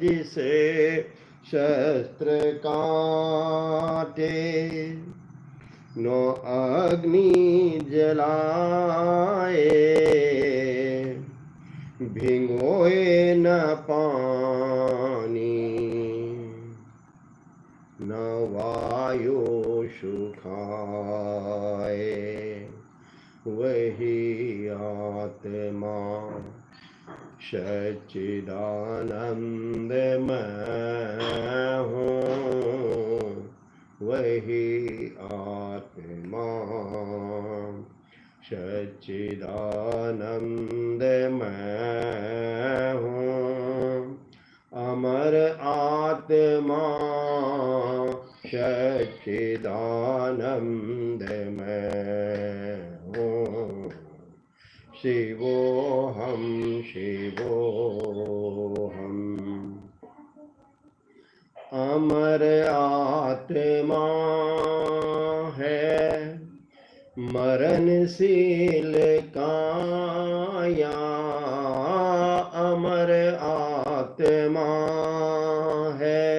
जिसे शस्त्र काटे, नो अग्नि जलाए, भिगोए न पानी, न वायु सुखाए। वही आत्मा सच्चिदानंदमय हूँ, वही आत्मा सच्चिदानंदमय हूँ। अमर आत्मा सच्चिदानंदमय हूँ। शिवोऽहं शिवोऽहम्। अमर आत्मा है मरणशील काया, अमर आत्मा है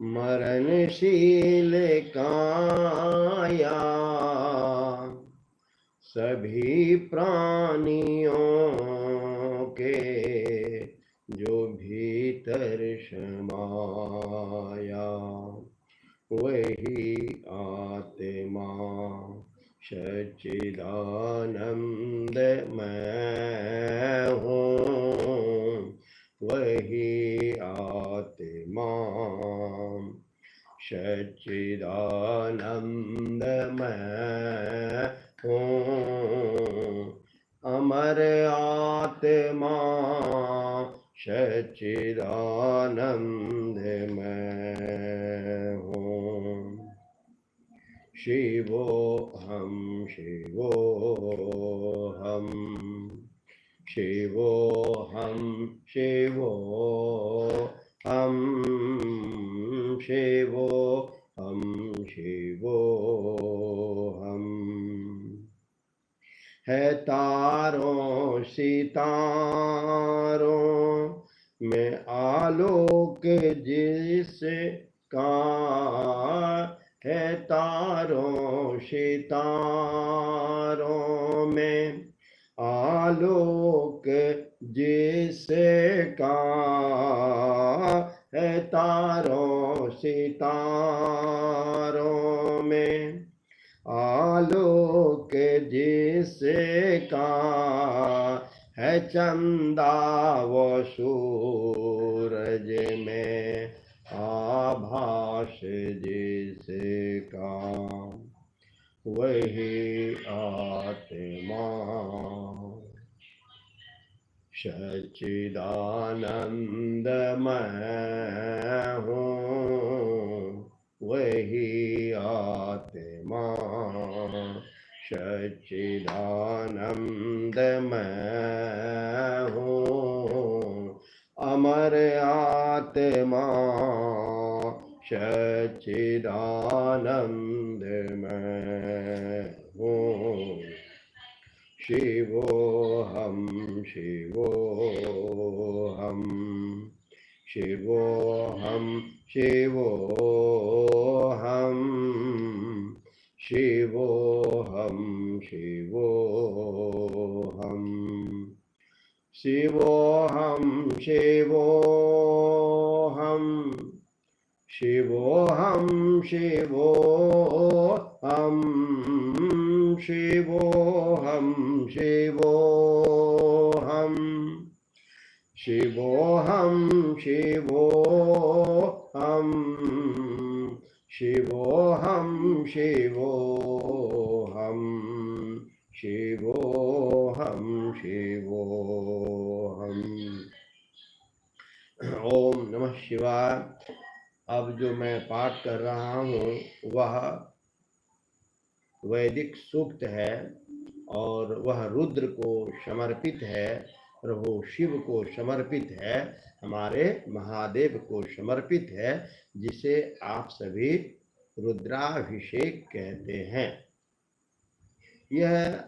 मरणशील काया। सभी प्राणियों के जो भीतर समाया, वही आत्मा सच्चिदानंदमय हूँ, वही आत्मा सच्चिदानंदमय हूँ। अमर आत्मा सच्चिदानंदमय हूँ। शिवोऽहं शिवोऽहम्। शिवोऽहं शिवोऽहम्। शिवोऽहं शिवोऽहम्। है तारों सितारों में आलोक जिसका, है तारों सितारों में आलोक जिसका, है तारों सितारों में आलोक जिसका, है चंदा व सूरज में आभास जिसका, वही आत्मा सच्चिदानंदमय हूँ, वही आत्मा सच्चिदानंदमय हूँ। अमर आत्मा सच्चिदानंदमय हूँ। शिवोऽहं शिवोऽहम्। शिवोऽहं शिवोऽहम्। शिवोऽहं शिवोऽहम्। शिवोऽहं शिवोऽहम्। शिवोऽहं शिवोऽहम्। शिवोऽहं शिवोऽहम्। शिवोऽहं शिवोऽहम्। शिवोऽहं शिवोऽहम्। शिवोऽहं शिवोऽहम्। ओम नमः शिवाय। अब जो मैं पाठ कर रहा हूँ वह वैदिक सूक्त है और वह रुद्र को समर्पित है और वो शिव को समर्पित है, हमारे महादेव को समर्पित है, जिसे आप सभी रुद्राभिषेक कहते हैं। यह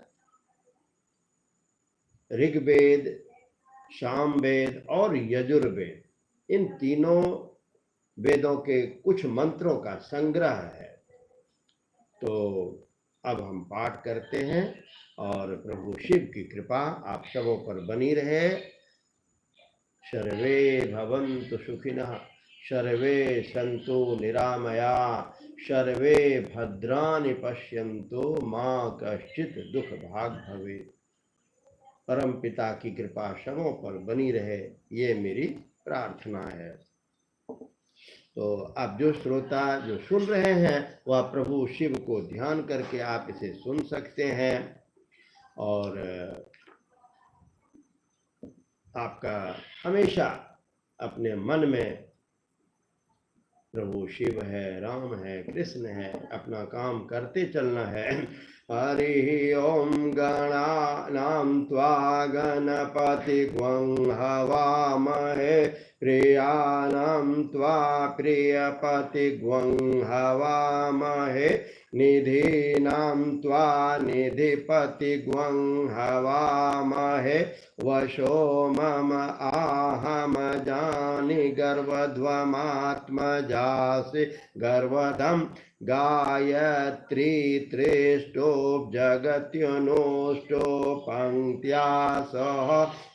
ऋग्वेद सामवेद और यजुर्वेद, इन तीनों वेदों के कुछ मंत्रों का संग्रह है। तो अब हम पाठ करते हैं और प्रभु शिव की कृपा आप सबों पर बनी रहे। सर्वे भवन्तु सुखिनः, सर्वे सन्तु निरामया, सर्वे भद्राणि पश्यन्तु मा कश्चित् दुख भाग भवेत्। परम पिता की कृपा सबों पर बनी रहे, ये मेरी प्रार्थना है। तो आप जो श्रोता जो सुन रहे हैं वह प्रभु शिव को ध्यान करके आप इसे सुन सकते हैं और आपका हमेशा अपने मन में प्रभु शिव है, राम है, कृष्ण है, अपना काम करते चलना है। हरि ओम गणानां त्वा गणपतिग्वं हवामहे, प्रियाणां त्वा प्रियपतिग्वं हवामहे, निधीनां त्वा निधिपतिग्वं हवामहे, वशो मम आहम जानि गर्वध्वमात्मजासि गर्वधं, गायत्री त्रेष्टो जगत्युनोष्टो पंक्त्या सह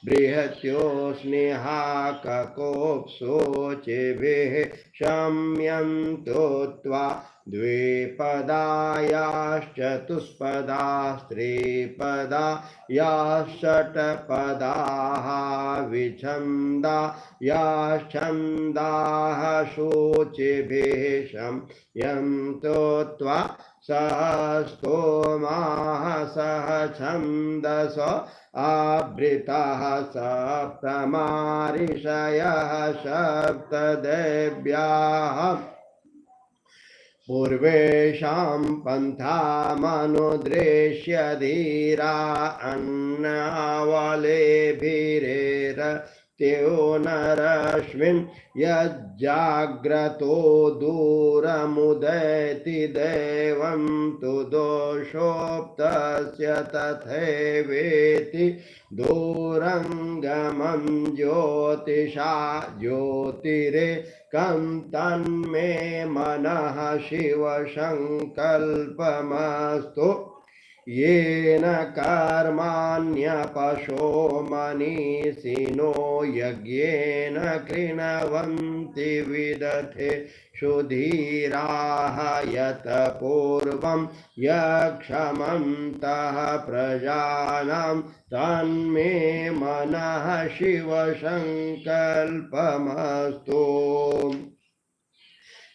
बृहत्यो स्नेहाककोप्सोचिभिः शम्यन्तो त्वा द्विपदायाश्चतुष्पदास्त्रिपदा याश्षट्पदाः विछन्दा याश्छन्दाः शोचिभिः शम्यन्तो त्वा सहस्तोमाः सह छन्दस आवृताः सप्तमाऋषयः सप्तदेव्याः, पूर्वेषां पन्थामनुद्देश्य धीरा अन्नावलेभिरेरत्यो नरश्मिन्, यज्जाग्रतो दूरमुदयति देवं तु दोषोक्तस्य तथैवेति, दूरङ्गमं ज्योतिषा ज्योतिरेकं तन्मे मनः शिव संकल्पमस्तु, येन कर्माण्यपशो मनीषिणो यज्ञेन कृण्वन्ति विदधे सुधीराः, यत पूर्वं यक्षमन्तः प्रजानां तन्मे मनः शिव संकल्पमस्तु,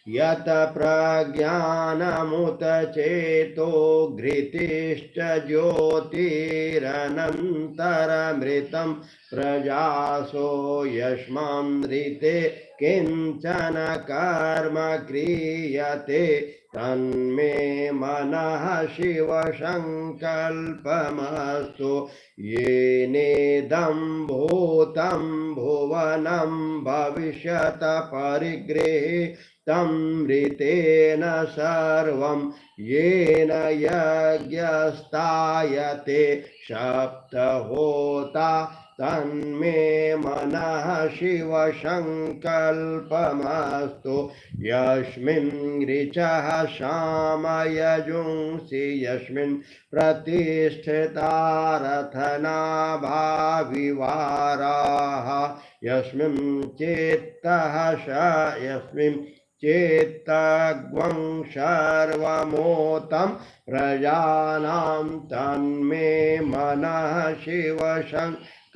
यत प्रज्ञानमुत चेतो घृतिश्च ज्योतिरनन्तरमृतं, प्रजासो यस्मान्मृते किञ्चन कर्म क्रियते, तन्मे मनः शिव संकल्पमस्तु, येनेदं भूतं भुवनं भविष्यत परिगृहीतं मृतेन सर्वं, येन यज्ञस्तायते सप्तहोता, तन्मे मनः शिव संकल्पमस्तु, यस्मिन् ऋचः सामयजुंसि यस्मिन् प्रतिष्ठिता रथनाभाविवाराः, यस्मिन् चेत्तः यस्मिन् चेत्तग्वं सर्वमोतं प्रजानां, तन्मे मनः शिव संकल्पमस्तु,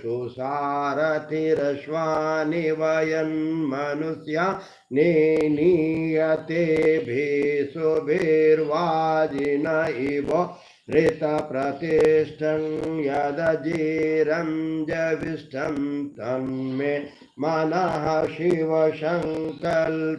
सुसारथिरश्वानि वयन्मनुष्या निनीयते भेषुभिर्वाजिन इव, ऋतप्रतिष्ठं यदजीरञ्जविष्टं, तन्मे मनः शिव संकल्पमस्तु।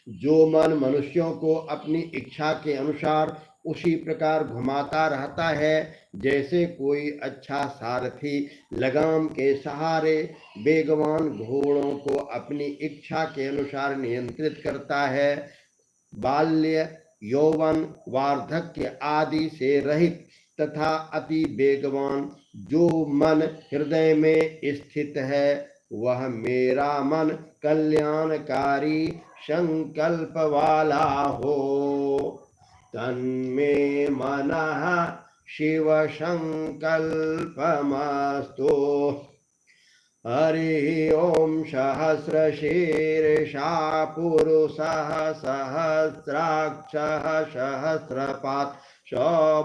जो मन मनुष्यों को अपनी इच्छा के अनुसार उसी प्रकार घुमाता रहता है, जैसे कोई अच्छा सारथी लगाम के सहारे वेगवान घोड़ों को अपनी इच्छा के अनुसार नियंत्रित करता है, बाल्य यौवन वार्धक्य आदि से रहित तथा अति वेगवान। जो मन हृदय में स्थित है वह मेरा मन कल्याणकारी संकल्प वाला हो। तन्मे मनः शिव संकल्पमस्तु। हरि ओम। सहस्रशीर्षा पुरुषः सहस्राक्षः सहस्रपात् स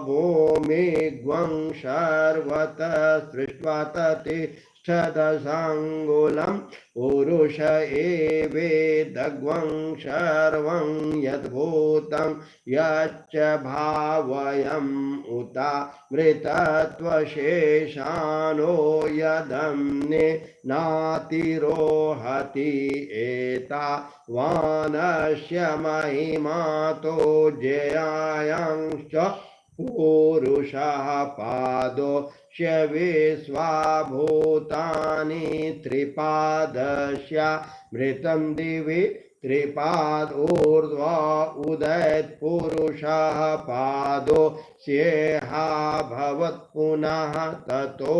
भूमिग्वं सर्वतः सृष्ट्वा ततिष्ठदशाङ्गुलं पुरुष एवेदग्वं सर्वं यद्भूतं यच्च भावयम् उता मृतत्वशेषानो यदम्ने नातिरोहति एता वानस्य महिमातो जयायांश्च पुरुषः पादोस्य विश्वाभूतानि त्रिपादस्य मृतं दिवि त्रिपाद ऊर्ध्व उदयत् पुरुषः पादो स्येहा भवत् पुनः ततो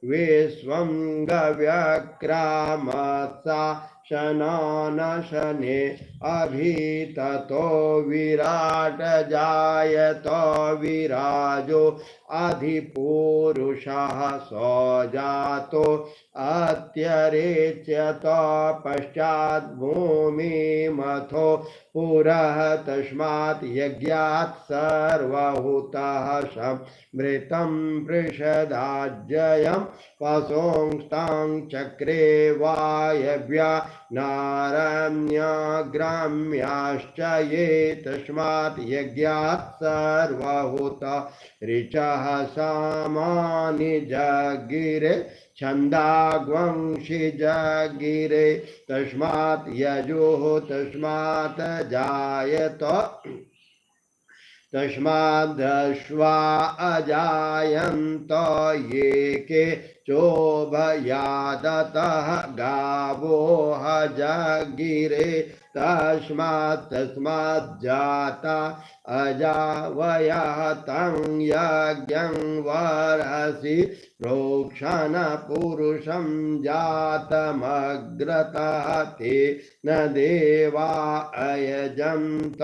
विश्वं गव्यक्रामत्सा शनानशने अभि ततो विराट जायत विराजो अधिपुरुषः सजातो अत्यरेच्यत पश्चात् भूमिमथो पुरः तस्मात् यज्ञात् सर्वहूतः समृतं पृषदाज्ययं पशोंस्तां चक्रे वायव्या नारण्याग्राम्याश्च ये तस्मात् यज्ञात् सर्वहूत ऋचः सामानि जगिरे छन्दाग्वंशि जगिरे तस्मात् यजुः तस्मात् जायत तस्मादश्वा अजायन्त ये के चोभयादतः गावो जगिरे तस्मात् जाता अजावयः तं यज्ञं वरसि प्रोक्षण पुरुषं जातमग्रतः ते न देवा अयजन्त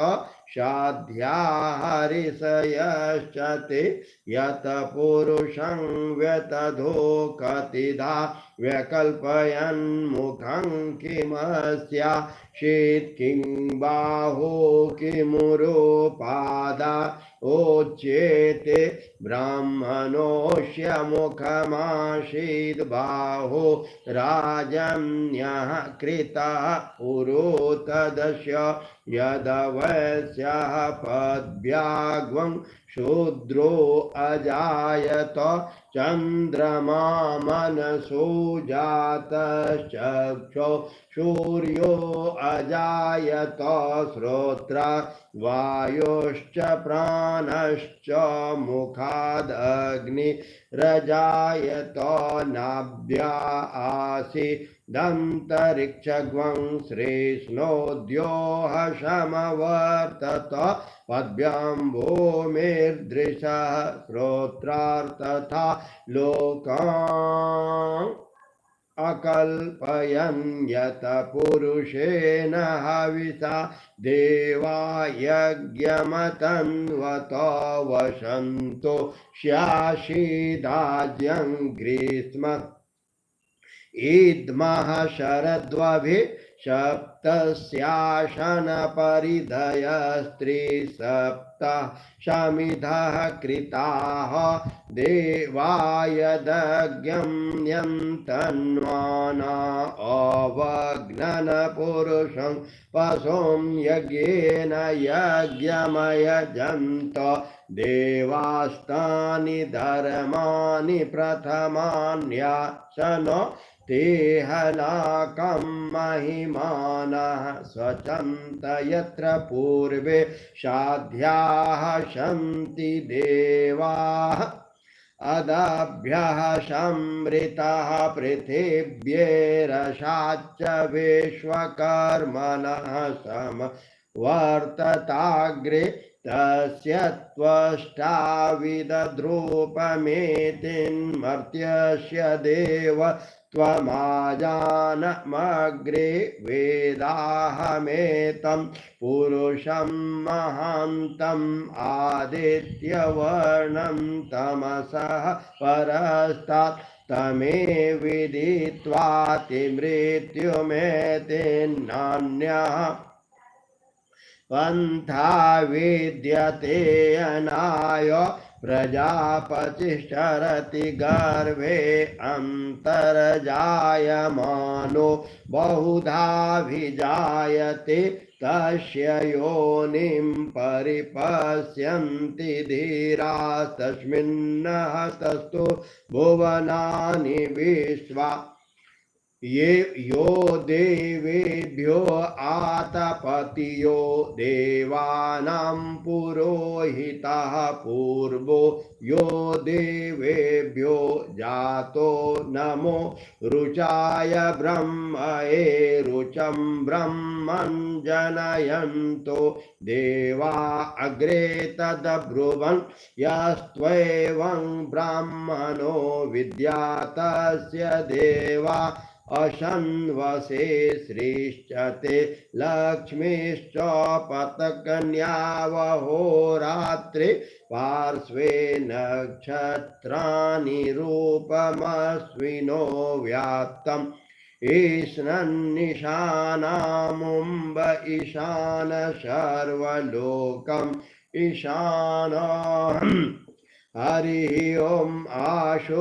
साध्या हरिषयश्च ते यत पुरुषं व्यतधो कतिधा व्यकल्पयन्मुखं किमस्या शीत् किं बाहो किमुरुपादा उच्येते ब्राह्मणोऽस्य मुखमासीद् बाहो राजन्यः कृतः पुरोतदस्य यदवस्यः पद्भ्याग्वं शूद्रो अजायत चन्द्रमा मनसो जातश्चक्षो सूर्यो अजायत श्रोत्रा वायोश्च प्राणश्च मुखादग्निरजायत नाभ्या आसीदन्तरिक्षग्वं श्रेष्णोद्योः समवर्तत पद्भ्यां भूमिर्दृशः श्रोत्रार्थथा लोकान् अकल्पयन् यत पुरुषेण हविषा देवा यज्ञमतन्वत वसन्तो स्यासीदाज्यं ग्रीष्म ईद्मः शरद्वभि सप्तस्याशन परिधयस्त्रिसप्तः शमिधः कृताः देवायदज्ञं यन्तन्वाना अवग्नन पुरुषं पशुं यज्ञेन यज्ञमयजन्त देवास्तानि धर्माणि प्रथमान्यासन तेहनाकं महिमानः स्वचन्त यत्र पूर्वे साध्याः सन्ति देवाः अदाभ्यः समृतः पृथिव्येरसाच्च विश्वकर्मणः समवर्तताग्रे तस्य त्वष्टा विदद्रूपमेतिन्मर्त्यस्य देव त्वमाजानमग्रे वेदाहमेतं पुरुषं महान्तम् आदित्यवर्णं तमसः परस्तात् तमे विदित्वातिमृत्युमेतिन्नान्यः पंथा विद्यते अनाय प्रजापतिश्चरति गर्भे अन्तर्जायमानो बहुधा विजायते तस्य योनिं परिपश्यन्ति धीरास्तस्मिन्नः तस्तु भुवनानि विश्वा ये यो देवेभ्यो आतपतियो देवानां पुरोहितः पूर्वो यो देवेभ्यो जातो नमो रुचाय ब्रह्मये रुचं ब्रह्मन् जनयन्तो देवा अग्रे तदब्रुवन् यस्त्वेवं ब्राह्मणो विद्यातस्य देवा अशन्वसे श्रीश्चते लक्ष्मीश्च पतकन्यावहोरात्रे पार्श्वे नक्षत्राणि रूपमश्विनो व्याप्तम् ईशानन्निशानामुम्ब ईशान सर्वलोकम् ईशान हरि ओम आशोषिसानो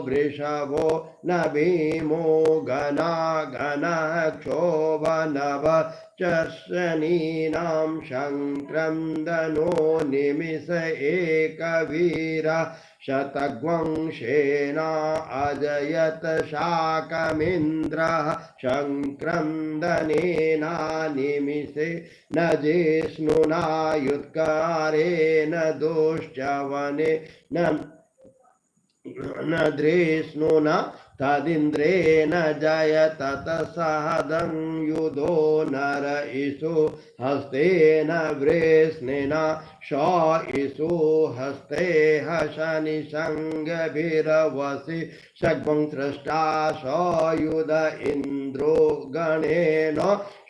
वृषभो न भीमो गना गण क्षोभनव चर्षनीनां शङ्क्रन्दनो निमिष एकवीरा शतग्वंशेना अजयत शाकमिन्द्रः शङ्क्रन्दनेना निमिषे न जिष्णुना युत्कारेण दुश्चवने न दृष्णुना तदिन्द्रेण जयत तत्सहदं युधो नर इषु हस्तेन वृष्णिना श इषु हस्ते शनिसंगभिरवसि शग्वं सृष्टा स युध इन्द्रो गणेन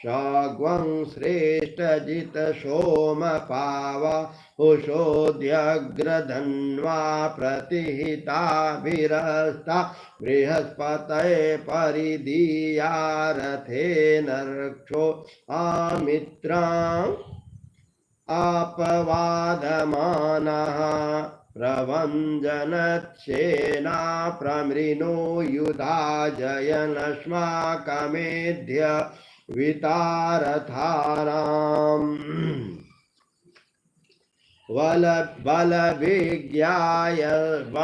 शग्वं श्रेष्ठजित सोमपावा उषोद्यग्रधन्वा प्रतिहिताभिरस्ता बृहस्पतये परिदीयारथेन रक्षो आमित्राम् अपवादमानः प्रवञ्जनच्छेना प्रमृणो युधा जयनस्माकमेध्य वितारथानाम्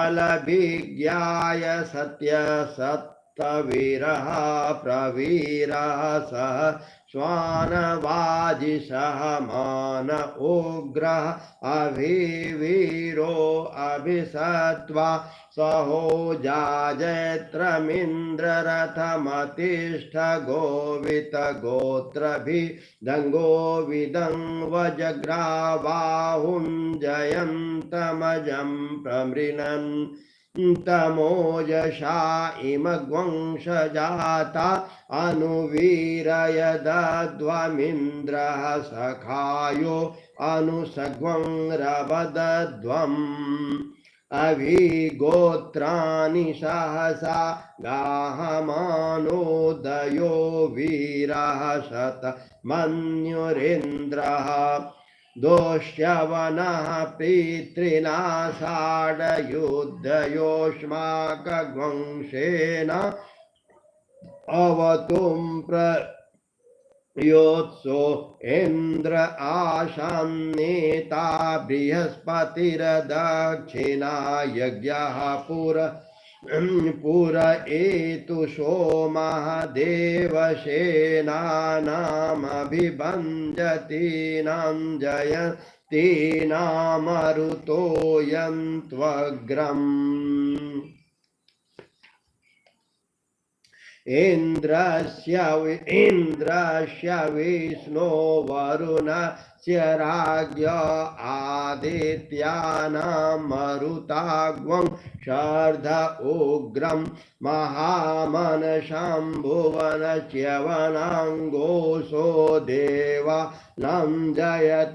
बलभिज्ञाय सत्यसत्तवीरः प्रवीरः सह स्वानवाजिषः मान उग्रः अभिवीरो अभिसत्वा सहोजाजैत्रमिन्द्ररथमतिष्ठ गोवित गोत्रभिदङ्गो विदङ्वजग्राबाहुं जयन्तमजं प्रमृणन् तमोजषा इमग्वंशजाता अनुवीरयदध्वमिन्द्रः सखायो अनुसग्वं रवदध्वम् अभिगोत्राणि सहसा गाहमानोदयो वीरः शतमन्युरेन्द्रः दोष्यवनः पितॄनाषाढयुद्धयोष्माकग्वंशेन अवतुं प्रयोत्सो इन्द्र आशान्नेता बृहस्पतिर्दक्षिणा यज्ञः पुर एतु सोमः देवसेनानामभिभञ्जतीनां जयतीनामरुतो यन्त्वग्रम् इन्द्रस्य विष्णो वरुण राज्ञ आदित्यानां मरुताग्वं शर्ध उग्रं महामनसां भुवनच्यवनाङ्गोषो देवानां जयतामुदस्था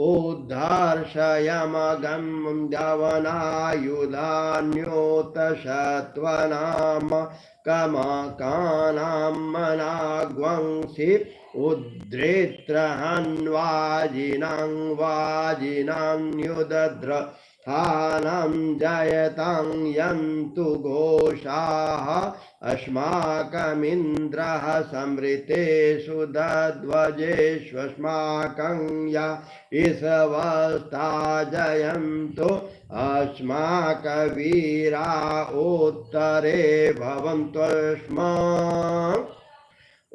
उद्धर्षयमगं यवनायुधान्योतशत्वनाम कमकानां मनाग्वंसि उद्रेत्रहन्वाजिनां वाजिनान्युदद्र स्थानं जयतां यन्तु घोषाः अस्माकमिन्द्रः समृतेषु दध्वजेष्वस्माकं या ईशवस्ता जयन्तु अस्माकवीरा उत्तरे भवन्तस्मा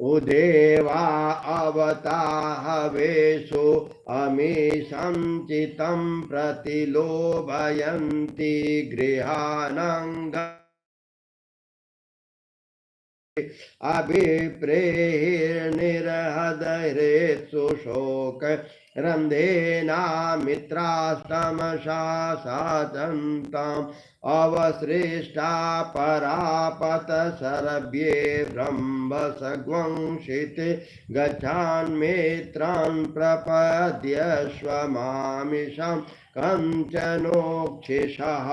उदेवा अवताहवेषु अमीशंचितं प्रतिलोभयन्ति गृहाणां अभिप्रेहिर्निर्हृदयेषु शोक रन्धेनामित्रास्तमसा साचन्ताम् अवसृष्टा परापत सर्व्ये ब्रह्मसग्वंशिते गच्छान्मेत्रान् प्रपद्यश्वमामिषं कञ्चनोक्षिषः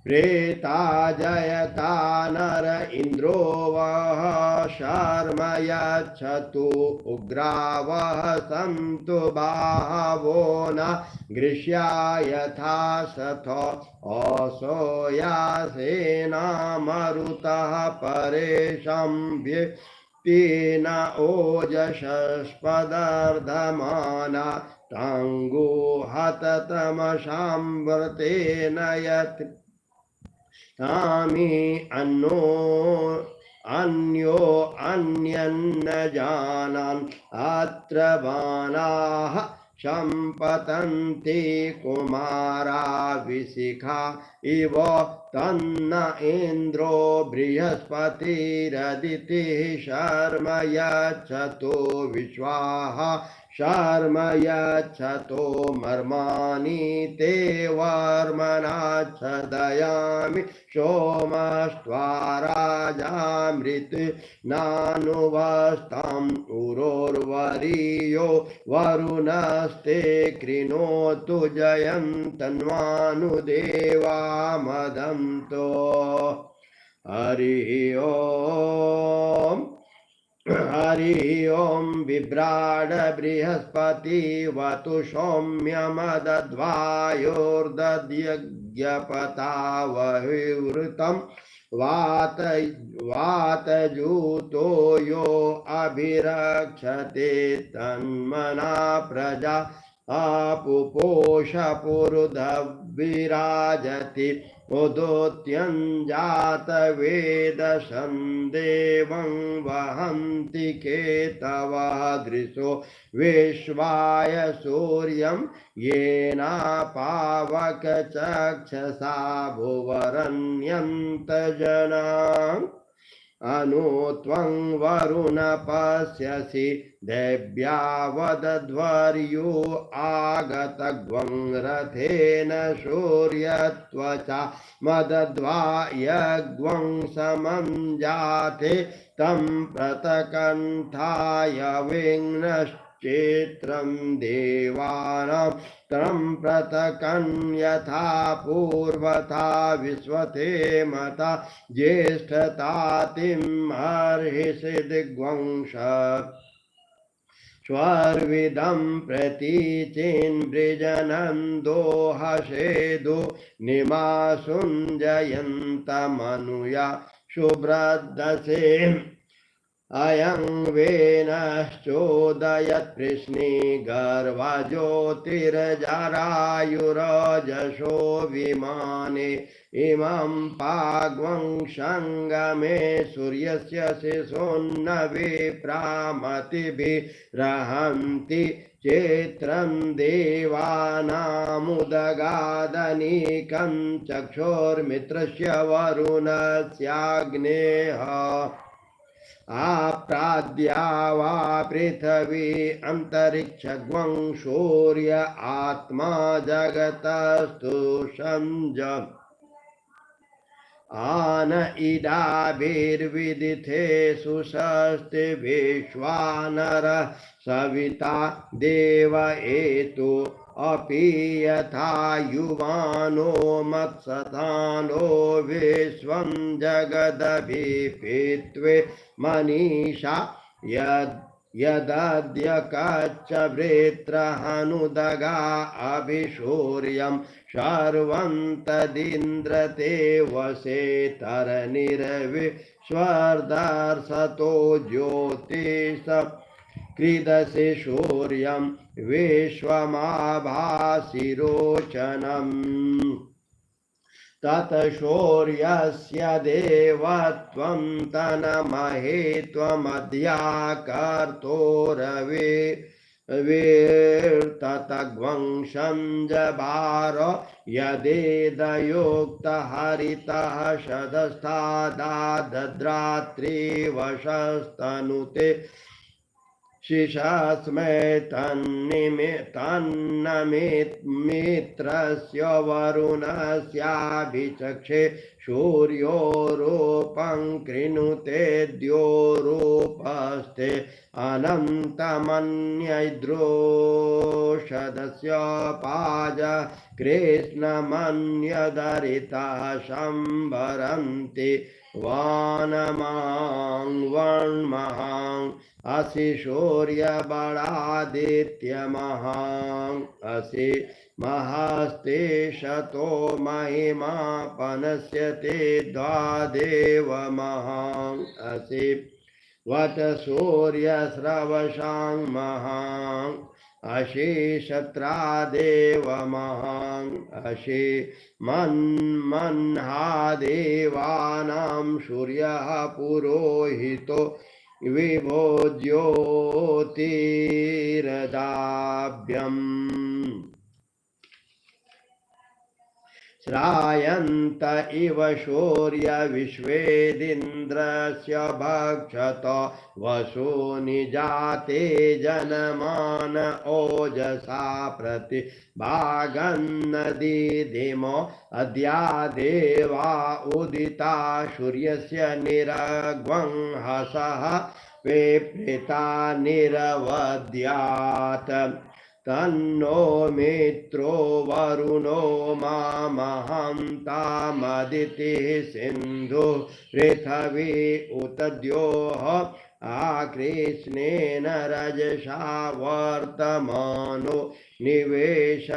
प्रेता जयता नर इन्द्रो वः शर्म यच्छतु उग्रावः सन्तु बाहवो न गृह्या यथा सथ असोयासेना मरुतः परेशं व्यक्तिन ओजशस्पदर्धमाना ताङ्गुहततमसां व्रतेन यत् तामि अन्यो अन्यन्न जानान् अत्र बाणाः सम्पतन्ति कुमारा विशिखा इव तन्न इन्द्रो बृहस्पतिरदितिः शर्म यच्छतो विश्वाः शर्म यच्छतो मर्माणि ते वर्मणाच्छदयामि सोमस्त्वा राजामृत नानुवस्ताम् उरोर्वरीयो वरुणस्ते कृणोतु जयन्तन्वानुदेवा मदन्तो हरिः ओम् हरि ओं बिभ्राड बृहस्पतिवतु सौम्यमदद्वायोर्दध्यपतावहिवृतं वातजूतो यो अभिरक्षते तन्मना प्रजा आपुपोषपुरुधविराजति उदोत्यञ्जातवेदशं देवं वहन्ति केतवः दृशो विश्वाय सूर्यं येना पावकचक्षसा भुवरण्यन्तजनाम् अनु त्वं वरुण पश्यसि देव्या वदध्वर्यो आगतग्वं रथेन सूर्यत्वचा मदध्वा यग्वं समं जाते तं प्रतकण्ठाय विघ्नश्चेत्रं देवानां तं प्रतकन्यथा पूर्वथा विश्वते मता ज्येष्ठतातिं हर्षि दिग्वंश स्वर्विदं प्रतीचिन्वृजनन्दो हसेदु निमासुञ्जयन्तमनुया शुभ्रदसे अयं वेनश्चोदयत्कृष्णे गर्भज्योतिर्जरायुरजशो विमाने इमं पाग्वं संगमे सूर्यस्य शिशोन्न विप्रामतिभिरहन्ति चैत्रं देवानामुदगादनीकं चक्षुर्मित्रस्य वरुणस्याग्नेः आप्राद्या वा पृथिवी अंतरिक्षं सूर्य आत्मा जगतस्तु संज आन इडाभिर्विदिथेषु षष्ठे विश्वानर सविता देव एतु अपि यथा युवानो मत्सतानो विश्वं जगदभिपित्वे मनीषा यद् यदद्य कच्च वृत्रहनुदगा अभिसूर्यं सर्वं तदिन्द्रते वसे तरनिर्विश्वर्दर्शतो ज्योतिष क्रीडसे सूर्यं विश्वमाभासिरोचनम् तत्शौर्यस्य देवत्वं तन्महे त्वमध्याकर्तोरवे वीर्ततग्वंशं जभार यदेदयुक्तहरितः शतस्तादाद्रात्रिवशस्तनुते शिशास्मै तन्नमित्रस्य वरुणस्याभिचक्षे सूर्योरूपं कृणुते द्योरूपस्ते अनन्तमन्यद्रोषदस्य पाज कृष्णमन्यदरितः संवरन्ति वानमां वन्महां असि सूर्यबलादित्यमहां असि महास्ते शतो महिमा पनस्यते द्वादेव महां असि वट सूर्यस्रवशां महां अशि शत्रादेव महां अशि मन्मन्हादेवानां सूर्यः पुरोहितो विभो ज्योतिरदाभ्यम् श्रायन्त इव सूर्य विश्वेदिन्द्रस्य भक्षत वसो निजाते जनमान ओजसा प्रति भागन्नदीधिमो अद्या देवा उदिता सूर्यस्य निरग्वं हसः विप्रीता निरवद्यात् तन्नो मित्रो वरुणो मामहन्तामदितिः सिन्धु पृथिवी उत द्योः आकृष्णेन रजसा वर्तमानो निवेशयन्नमृतं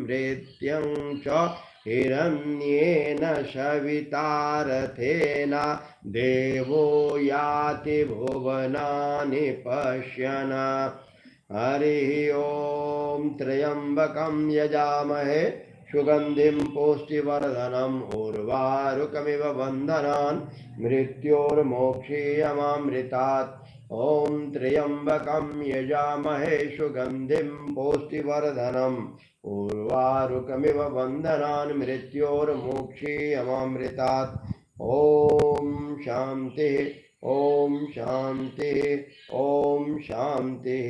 मृत्यं च हिरण्येन सवितारथेन देवो याति भुवनानि पश्यन् हरिः ओं त्र्यंबकं यजामहे सुगंधिं पुष्टिवर्धनम् उर्वारुकमिव बन्धनान् मृत्योर्मोक्षीयमामृतात् ॐ त्र्यंबकं यजामहे सुगंधिं पुष्टिवर्धनम् उर्वारुकमिव बन्धनान् मृत्योर्मोक्षीयमामृतात् ॐ शान्तिः ॐ शान्तिः ॐ शान्तिः।